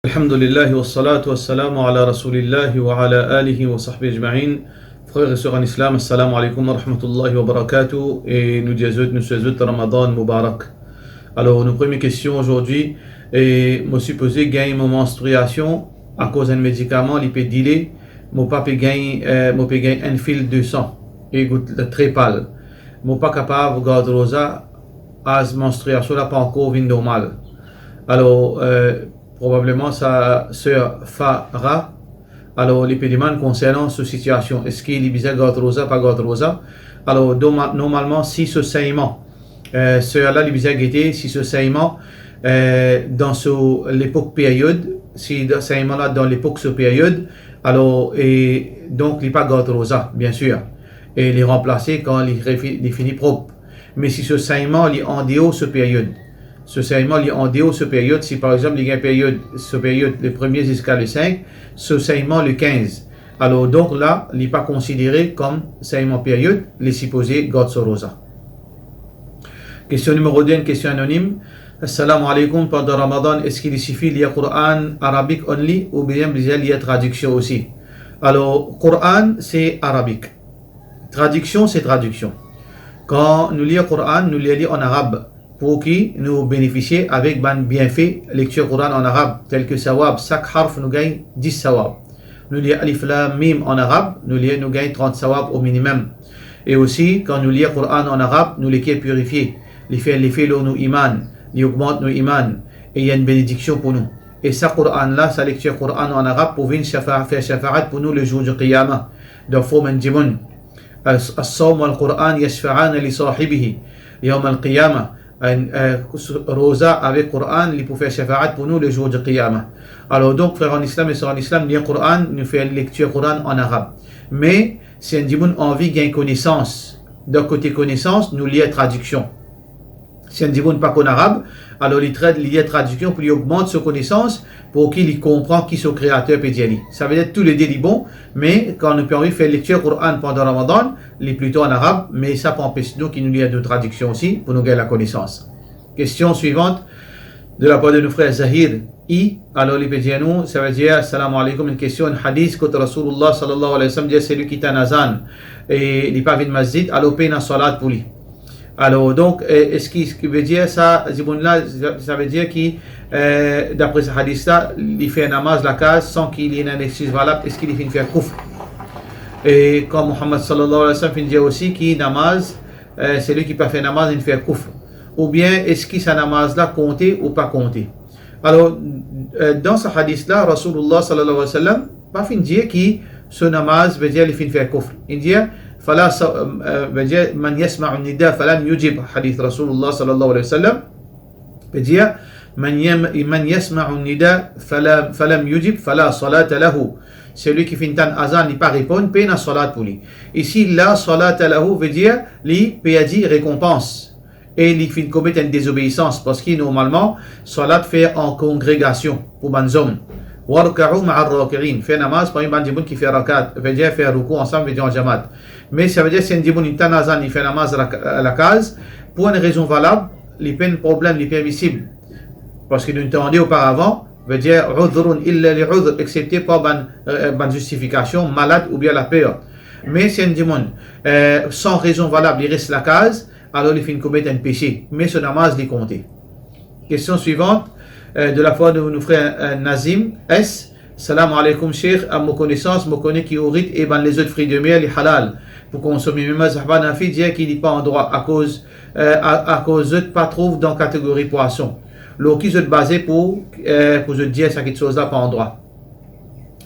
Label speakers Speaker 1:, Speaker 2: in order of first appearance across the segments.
Speaker 1: Alhamdulillah wa salatu wa salamu ala rasulillahi wa ala alihi wa sahbihi ajma'in. Frères et sœurs en islam, assalamu alaikum wa rahmatullahi wa barakatuh. Et nous disons Ramadan Mubarak. Alors, nos premières questions aujourd'hui, et je suppose gagner mon menstruation à cause d'un médicament, l'hypédilé, mon papa gagne un fil de sang et goûte très pâle. Mon pas capable de garder rosa à cette menstruation là pas encore vin normal. Alors, probablement sa sœur Farah, alors l'épidémie concernant cette situation, est-ce qu'il est bizarre garde rosa, pas garde rosa? Alors normalement si ce saignement, sœur là bizarre guetté, si ce saignement dans l'époque période, si ce saignement là dans l'époque ce période, alors et donc il pas garde rosa bien sûr, et il est remplacé quand il finit propre. Mais si ce saignement est en dehors ce période, ce saignement est en dehors de cette période, si par exemple il y a une période, cette période le 1er jusqu'à le 5, ce saignement le 15. Alors donc là, il n'est pas considéré comme saignement période, il est supposé garder ce rosa. Question numéro 2, une question anonyme. Assalamu alaikum, pendant Ramadan, est-ce qu'il suffit de lire Coran arabique only ou bien il y a traduction aussi? Alors, Coran c'est arabique. Traduction c'est traduction. Quand nous lisons Coran, nous lisons en arabe. Pour qui nous bénéficier avec ban bienfait lecture Coran en arabe tel que sawab, chaque harf nous gagne 10 sawab. Nous lisons alif lam mim en arabe, nous gagne 30 sawab au minimum. Et aussi quand nous lisons Coran en arabe, nous les purifier, les fait nous iman, les augmente nos iman et il y a une bénédiction pour nous. Et ça Coran là, sa lecture Coran en arabe pour venir faire shafa'at pour nous le jour du qiyamah. Donc faut menjimun as-sawm wal Coran yashfa'ana li sahibihi yawm al-qiyamah. Rosa avec Coran, il peut faire shafa'at pour nous le jour du qiyamah. Alors donc, frères en islam et sœurs en islam, lire Coran, nous fait lecture Coran en arabe. Mais si un dimoun envie de gagner connaissance, d'un côté connaissance, nous lisons traduction. Si un dimoun pas qu'en arabe, alors il lit traduction pour lui augmenter sa connaissance, pour qu'il comprenne qui est son créateur pédiali. Ça veut dire tous les délits bons, mais quand nous permet de faire lecture Coran pendant Ramadan, il est plutôt en arabe, mais ça peut empêcher nous qu'il nous lit de traduction aussi, pour nous gagner la connaissance. Question suivante, de la part de nos frères Zahir I. Alors les pédianos, ça veut dire, salam alaikum, une question, un hadith, que Rasulullah sallallahu alayhi wa sallam dit, c'est lui qui est un azan, et il n'est pas venu de masjid, alors paye une salat pour lui. Alors donc, est-ce qu'il veut dire ça, ça veut dire qu'il, d'après ce hadith-là, il fait un namaz la case sans qu'il y ait une excuse valable, est-ce qu'il fait faire kufr? Et comme Muhammad sallallahu alayhi wa sallam dit aussi qu'il namaz, c'est lui qui peut faire namaz, il fait kufr. Ou bien est-ce que sa namaz-là comptait ou pas comptait? Alors, dans ce hadith-là, Rasulullah sallallahu alayhi wa sallam, pas fin dire que ce namaz veut dire il fait faire kufr. Il dit, فلا من يسمع النداء فلم يجب حديث رسول الله صلى الله عليه وسلم بديع من يسمع النداء فلم يجب فلا صلاة له. Celui qui fait un azan n'est pas répondre, paye une salat pour lui. Ici, la salat lahu veut dire lui paye récompense. Et il fait commettre une désobéissance parce que normalement, salat fait en congrégation pour banzom. Warka'u ma'ar raki'in. Fait namaz par une bandimoun qui fait rakat, veut dire faire ruku ensemble, veut dire en jamat. Mais ça veut dire si un dimoun il tanazan, il fait namaz à la case, pour une raison valable, les peines problèmes, les permissibles. Parce que nous entendons auparavant, veut dire udhrun illa li udhr, excepté par ban justification, malade ou bien la peur. Mais si un dimoun sans raison valable, il reste la case, alors il fait commettre un péché. Mais ce namaz est compté. Question suivante. De la part de nos frères Nazim S. Salam alaikum cheikh, à ma connaissance, je connais qui aurit et ben les autres fruits de mer, les halal. Pour consommer mes mazhab hanafi, dire qu'il n'est pas en droit à cause de pas trouve dans la catégorie poisson. Alors qui se basé pour dire ça quelque chose là pas en droit.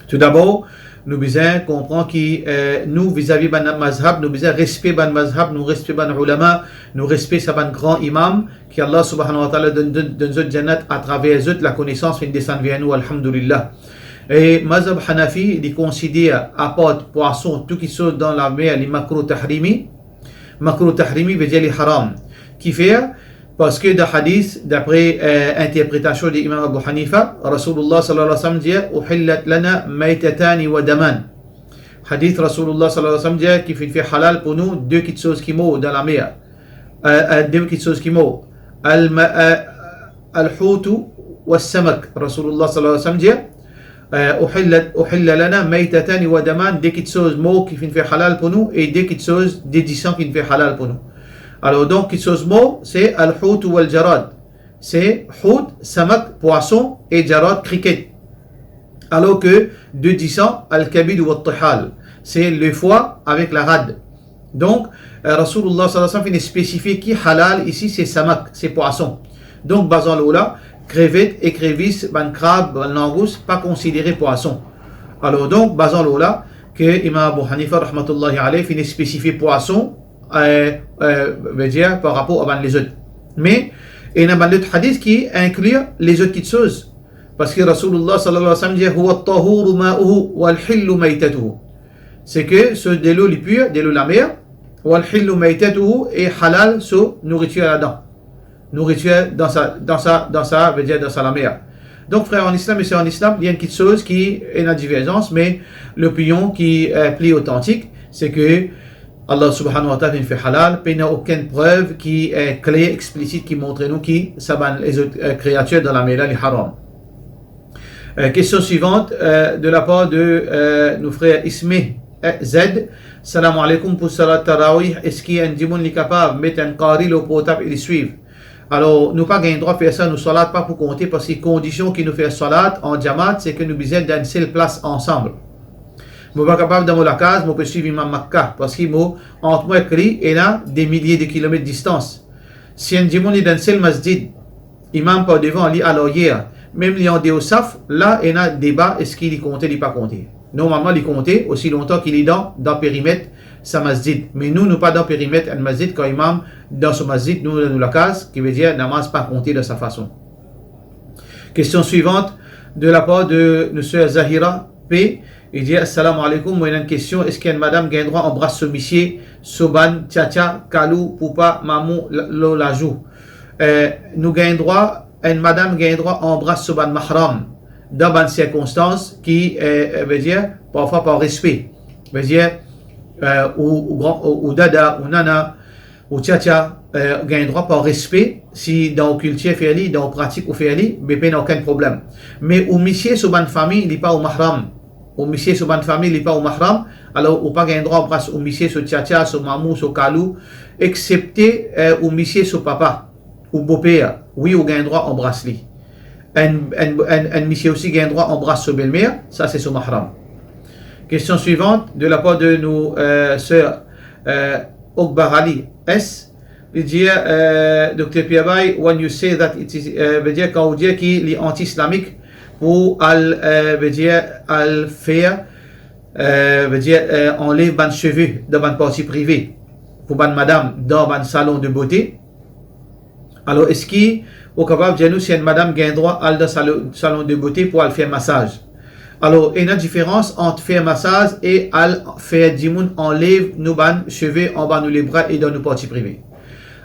Speaker 1: Tout d'abord, nous besoin comprendre que nous vis-à-vis ban mazhab, nous besoin respect ban mazhab, nous respect ban ulama, nous respect sa ban grand imam, qui Allah subhanahu wa ta'ala donne notre jannat à travers eux la connaissance qui descend vers nous, alhamdulillah. Et mazhab hanafi, il considère apporte poisson, tout qui saute dans la mer, les makruh tahrimi. Makruh tahrimi veut dire les haram. Qui fait? Parce que dans hadith, d'après interprétation de l'imam Abu Hanifa, Rasulullah sallallahu alayhi wa sallam dit uhillat lana maytatani wa daman. Hadith Rasulullah sallallahu alayhi wa sallam dit qu'il fait halal pour nous deux petites choses qui meurent dans la mer. Deux petites choses qui meurent. Al-houtu والسمك. Rasulullah sallallahu alayhi wa sallam dit أحل لنا ميتتان ودمان, des petites choses mots qui fait halal pour nous et des petites choses d'édition qui fait halal pour nous. Alors donc petites choses mots c'est al-hout ou al-jarad, c'est hout, samak, poisson et jarad, cricket. Alors que d'édition al-kabid ou al-tihal, c'est le foie avec la rade. Donc Rasulullah sallallahu alayhi wa sallam fait spécifier qui halal ici c'est samak, c'est poisson. Donc basant là crevettes, écrevisses, ban crabe, ban langouste, pas considéré poisson. Alors donc, basant là, que Imam Abu Hanifa rahmatullahi alayhi finit spécifier poisson veut dire par rapport à les autres. Mais il y a un autre hadith qui inclut les autres petites choses. Parce que Rasulullah sallallahu alayhi wa sallam dit huwa at-tahuru ma'uhu wal hillu maytatuhu. C'est que ce de l'eau les pure, de l'eau la mer, wal hillu maytatuhu et halal sur nourriture là-dedans. Nourriture dans sa veut dire dans sa la mer. Donc frère en islam et sœurs en islam, il y a une petite chose qui est une divergence, mais l'opinion qui est plus authentique, c'est que Allah subhanahu wa ta'ala fait halal, mais il n'y a aucune preuve qui est claire, explicite, qui montre nous qui s'abanent les autres créatures dans la mer, les haram. Question suivante de la part de nos frères Ismé Z. Salam alaikum pour salat tarawih. Est-ce qu'il y a un dimoun qui est capable de mettre un qari au portable et de suivre? Alors, nous pas gagnons droit de faire ça, nous salat pas pour compter, parce que les conditions qui nous fait salat en jamaat, c'est que nous besoin d'une seule place ensemble. Je ne suis pas capable dans la case, je peux suivre Imam Makkah, parce que entre moi et il y a des milliers de kilomètres de distance. Si un dimoun est dans un seul masjid, Imam pas devant, lui alors hier, même il y a des osaf, là il y a un débat, est-ce qu'il est compté, il n'est pas compté. Normalement, il est compté aussi longtemps qu'il est dans le périmètre sa masjid. Mais nous pas dans le périmètre un masjid, quand imam dans ce masjid, nous la case, qui veut dire namaz pas compté de sa façon. Question suivante de la part de M. Zahira P. Il dit assalamu alaikum, moi j'ai une question, est-ce qu'il y a une madame qui a un droit embrasse ce monsieur, Soban, Tchacha, Kalou, Poupa, Mamou, Lolajou. Nous gagnons droit, une madame qui a un droit embrasse Soban Mahram dans une circonstance qui veut dire parfois par respect. Veut dire ou dada, ou nana, ou tcha gagne droit par respect si dans le culture fait dans la pratique ou fait mais pas aucun problème. Mais au monsieur sur une famille, il n'est pas au mahram. Au monsieur sur une famille, il n'est pas au mahram. Alors ou pas gagne droit embrasse au monsieur sur tcha, sur mamou, sur kalou, excepté au monsieur sur papa ou beau-père. Oui, ou gagne droit embrasse lui. Un monsieur aussi gagne droit embrasse sur belle-mère, ça c'est sur mahram. Question suivante de la part de nos sœurs Okbar Ali S. Il dit Dr. Piabay, when you say that it is, veut dire quand on dit qu'il est anti-islamique pour veut dire faire veut dire enlever ban cheveux dans ban partie privée pour ban madame dans ban salon de beauté. Alors est-ce qu'il est capable de dire nous si une madame gagne droit à dans salon de beauté pour aller faire massage? Alors, il y a une différence entre faire massage et faire dimoun enlève nos ban cheveux en bas de les bras et dans nos parties privées.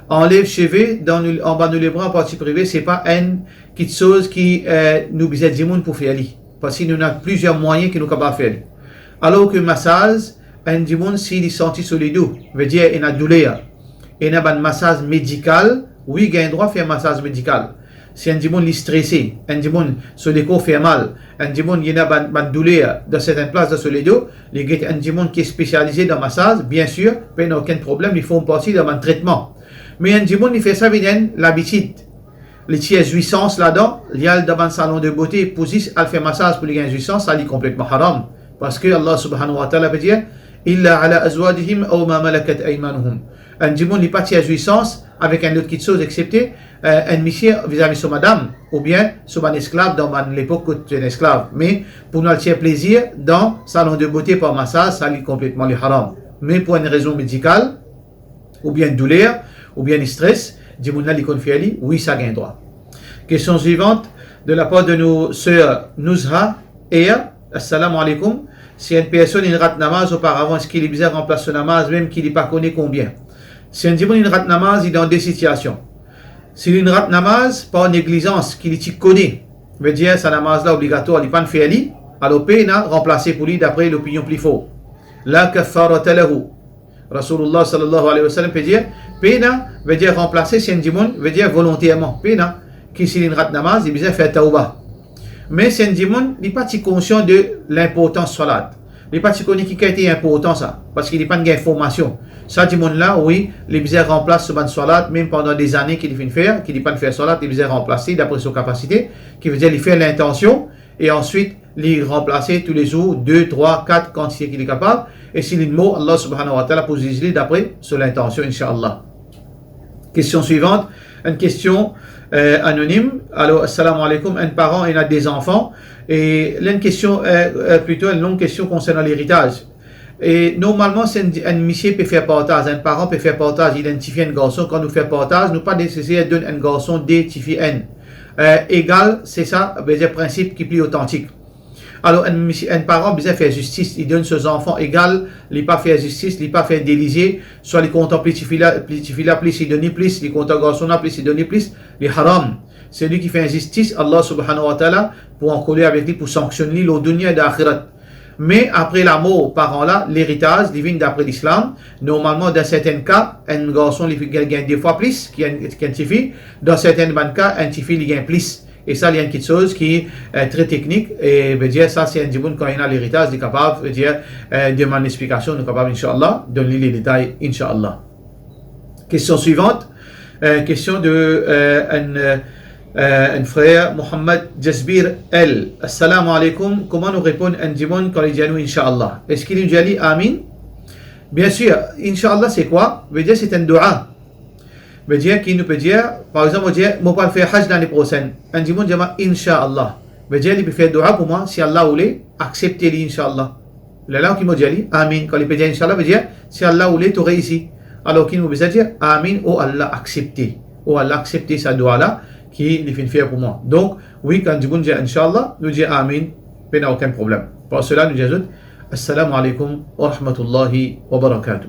Speaker 1: Enlève cheveux en bas de les bras en partie privée, c'est pas une petite chose qui nous besoin dimoun pour faire li. Parce que nous avons plusieurs moyens que nous capables faire. Alors que massage, un dimoun s'il est senti sur les dos, veut dire il y a une douleur. Il y a un massage médical, oui, il y a un droit de faire massage médical. Si un dimoun est stressé, un dimoun sur les corps fait mal, un dimoun y a une douleur dans certaines places dans le dos, un dimoun qui est spécialisé dans le massage, bien sûr, il n'y a aucun problème, ils font partie de un traitement. Mais un dimoun il fait ça avec l'habitude. Les tiers jouissance là-dedans, il y a dans un salon de beauté, pour faire massage pour les gains jouissance, ça est complètement haram. Parce que Allah subhanahu wa ta'ala veut dire illa ala azwadihim aw ma malakat aymanuhum. Un dimoun n'est pas tiers jouissance avec un autre petite chose excepté un monsieur vis-à-vis de son madame ou bien sur un esclave dans l'époque où tu es un esclave. Mais pour nous faire plaisir dans salon de beauté par massage, ça est complètement le haram. Mais pour une raison médicale ou bien douleur ou bien stress, dimoun li confie oui ça gagne droit. Question suivante de la part de nos sœurs Nuzha et assalamu alaikum. Si une personne il rate namaz auparavant, est-ce qu'il est bizarre remplace ce namaz même qu'il n'est pas connu combien? Si un dimoun il rate namaz, il est dans deux situations. S'il il rate namaz par négligence qu'il connaît, veut dire sa namaz là obligatoire, il pas fait ali, alors pena remplacer pour lui d'après l'opinion plus forte. La kafarata lahu. Rasulullah sallallahu alayhi wa sallam peut dire pena veut dire remplacer si un dimoun veut dire volontairement. Pena qui s'il rat namaz, il besoin faire tauba. Mais c'est un dimon, il n'est pas conscient de l'importance salat. Il n'est pas connu qui a été important ça, parce qu'il n'est pas d'information. Ça, dimon là, oui, il besoin remplacer ce ban salat, même pendant des années qu'il fait faire, qu'il n'est pas de faire salat, il besoin remplacer d'après ses capacités, qui veut dire il fait l'intention, et ensuite, il remplacer tous les jours, 2, 3, 4 quantités qu'il est capable, et s'il est de mots, Allah subhanahu wa ta'ala pose d'après sur l'intention, Inch'Allah. Question suivante, une question anonyme. Alors, assalamu alaikum, un parent il a des enfants, et là, une question, plutôt une longue question concernant l'héritage. Et normalement, c'est un monsieur peut faire partage, un parent peut faire partage, identifier un garçon. Quand nous faisons partage, nous pas nécessaire de donner un garçon d'identifier un. Égal, c'est ça, le principe qui est plus authentique. Alors, un parent besoin faire justice, il donne ses enfants égal, il n'est pas fait justice, il n'est pas fait déliger, soit il compte plus, il donne plus, il compte garçon plus, il donne plus, il haram. C'est lui qui fait injustice, Allah subhanahu wa ta'ala, pour en coller avec lui, pour sanctionner le dunya et l'akhirat. Mais après la mort, parent là, l'héritage, il vient d'après l'islam. Normalement, dans certains cas, un garçon il gagne deux fois plus qu'un fille. Dans certains cas, un fille il gagne plus. Et ça, il y a une petite chose qui est très technique. Et veut dire, ça, c'est un djiboun quand il a l'héritage, il est capable, veut dire, de mon explication, il est capable, Inch'Allah, de donner les détails, Inch'Allah. Question suivante. Question de un frère, Mohamed Jasbir L. Assalamu alaikum. Comment nous répondre un djiboun quand il dit nous, Inch'Allah? Est-ce qu'il nous dit Amin? Bien sûr, Inch'Allah, c'est quoi? Veut dire, c'est un dua. Veut dire qu'il nous peut dire, par exemple, on dit, moi, pas faire Hajj l'année prochaine. Un dimanche, dit, Inch'Allah. Veut dire, il peut faire dua pour moi, si Allah voulait, acceptez-le, Inch'Allah. Le là, qui m'a dit, Amin. Quand il peut dire Inch'Allah, veut dire, si Allah voulait, tu aurais ici. Alors qu'il nous peut dire, Amin, oh Allah, acceptez. Oh Allah, acceptez sa dua là, qui lui fait faire pour moi. Donc, oui, quand dimanche dit Inch'Allah, nous dit Amin, il n'y a aucun problème. Pour cela, nous disons, Assalamu alaikum wa rahmatullahi wa barakatuh.